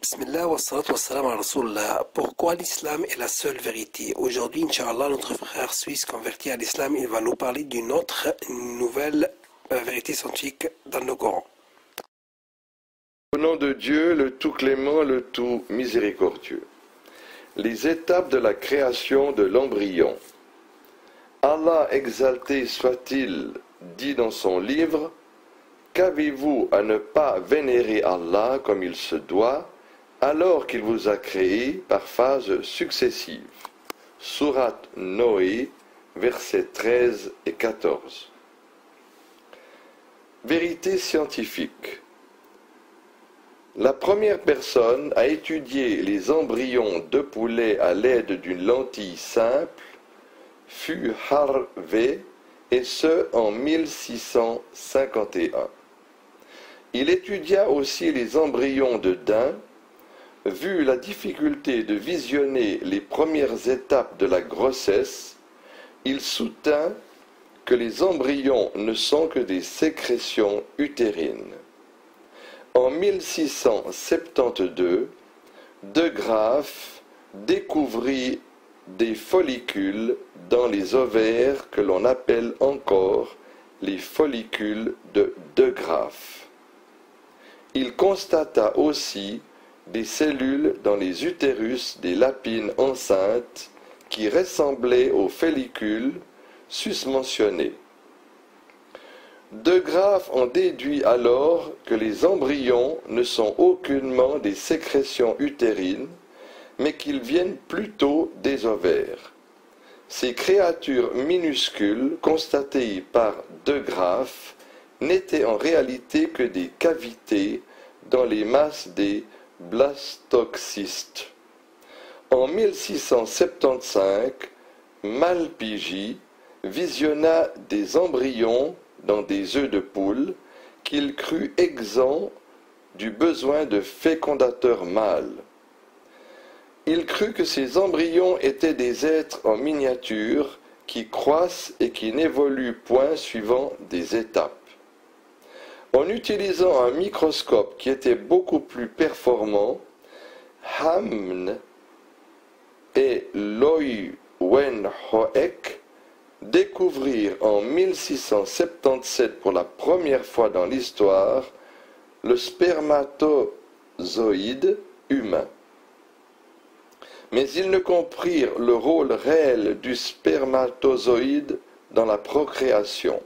Bismillah wa salatu wa salam ala Rasulullah. Pourquoi l'islam est la seule vérité? Aujourd'hui, Inch'Allah, notre frère suisse converti à l'islam, il va nous parler d'une autre nouvelle vérité scientifique dans le Coran. Au nom de Dieu, le tout clément, le tout miséricordieux. Les étapes de la création de l'embryon. Allah exalté soit-il dit dans son livre: qu'avez-vous à ne pas vénérer Allah comme il se doit, alors qu'il vous a créé par phases successives. Sourate Noé, versets 13 et 14. Vérité scientifique. La première personne à étudier les embryons de poulet à l'aide d'une lentille simple fut Harvey, et ce en 1651. Il étudia aussi les embryons de daim. Vu la difficulté de visionner les premières étapes de la grossesse, il soutint que les embryons ne sont que des sécrétions utérines. En 1672, De Graaf découvrit des follicules dans les ovaires que l'on appelle encore les follicules de De Graaf. Il constata aussi des cellules dans les utérus des lapines enceintes qui ressemblaient aux follicules susmentionnés. De Graaf en déduit alors que les embryons ne sont aucunement des sécrétions utérines, mais qu'ils viennent plutôt des ovaires. Ces créatures minuscules constatées par De Graaf n'étaient en réalité que des cavités dans les masses des blastocystes. En 1675, Malpighi visionna des embryons dans des œufs de poule qu'il crut exempts du besoin de fécondateur mâle. Il crut que ces embryons étaient des êtres en miniature qui croissent et qui n'évoluent point suivant des étapes. En utilisant un microscope qui était beaucoup plus performant, Hamn et Leeuwenhoek découvrirent en 1677 pour la première fois dans l'histoire le spermatozoïde humain. Mais ils ne comprirent le rôle réel du spermatozoïde dans la procréation.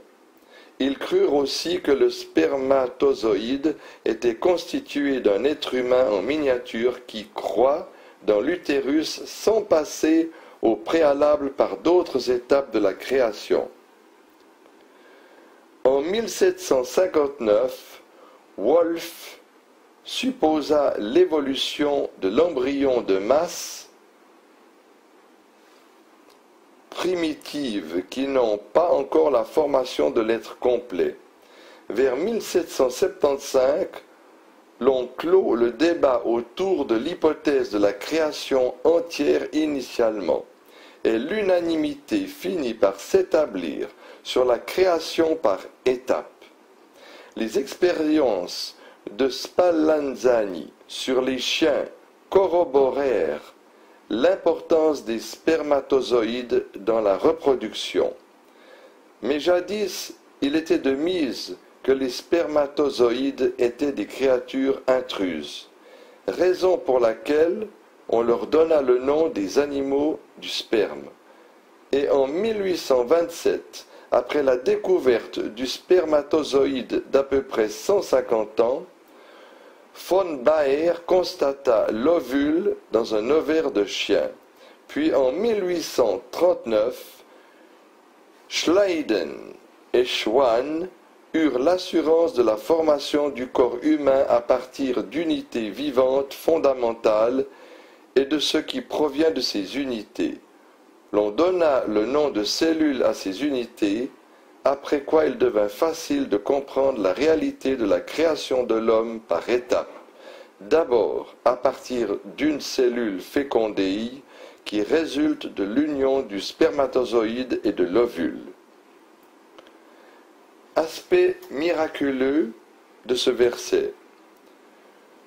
Ils crurent aussi que le spermatozoïde était constitué d'un être humain en miniature qui croît dans l'utérus sans passer au préalable par d'autres étapes de la création. En 1759, Wolff supposa l'évolution de l'embryon de masse primitives qui n'ont pas encore la formation de l'être complet. Vers 1775, l'on clôt le débat autour de l'hypothèse de la création entière initialement, et l'unanimité finit par s'établir sur la création par étapes. Les expériences de Spallanzani sur les chiens corroborèrent l'importance des spermatozoïdes dans la reproduction. Mais jadis, il était de mise que les spermatozoïdes étaient des créatures intruses, raison pour laquelle on leur donna le nom des animaux du sperme. Et en 1827, après la découverte du spermatozoïde d'à peu près 150 ans, von Baer constata l'ovule dans un ovaire de chien. Puis en 1839, Schleiden et Schwann eurent l'assurance de la formation du corps humain à partir d'unités vivantes fondamentales et de ce qui provient de ces unités. L'on donna le nom de cellules à ces unités, après quoi il devint facile de comprendre la réalité de la création de l'homme par étapes. D'abord à partir d'une cellule fécondée qui résulte de l'union du spermatozoïde et de l'ovule. Aspect miraculeux de ce verset.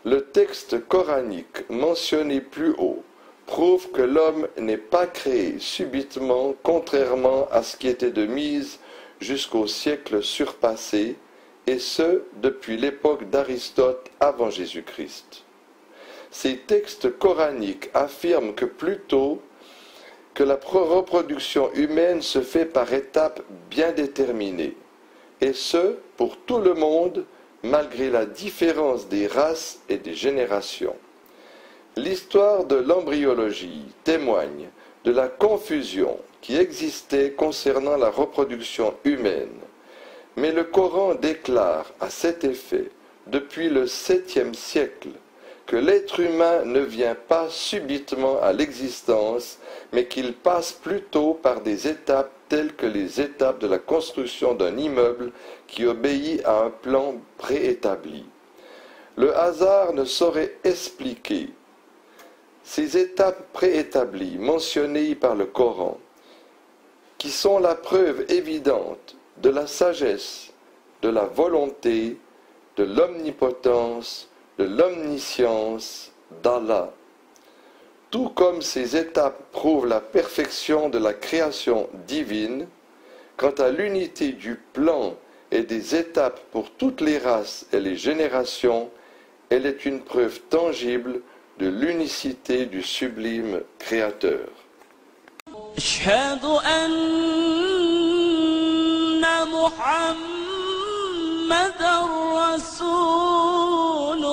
Le texte coranique mentionné plus haut prouve que l'homme n'est pas créé subitement, contrairement à ce qui était de mise jusqu'au siècle surpassé, et ce, depuis l'époque d'Aristote avant Jésus-Christ. Ces textes coraniques affirment que plutôt que la reproduction humaine se fait par étapes bien déterminées, et ce, pour tout le monde, malgré la différence des races et des générations. L'histoire de l'embryologie témoigne de la confusion qui existait concernant la reproduction humaine, mais le Coran déclare à cet effet, depuis le 7e siècle, que l'être humain ne vient pas subitement à l'existence, mais qu'il passe plutôt par des étapes telles que les étapes de la construction d'un immeuble qui obéit à un plan préétabli. Le hasard ne saurait expliquer ces étapes préétablies mentionnées par le Coran, qui sont la preuve évidente de la sagesse, de la volonté, de l'omnipotence, de l'omniscience d'Allah. Tout comme ces étapes prouvent la perfection de la création divine, quant à l'unité du plan et des étapes pour toutes les races et les générations, elle est une preuve tangible de l'unicité du sublime Créateur. أشهد أن محمد رسول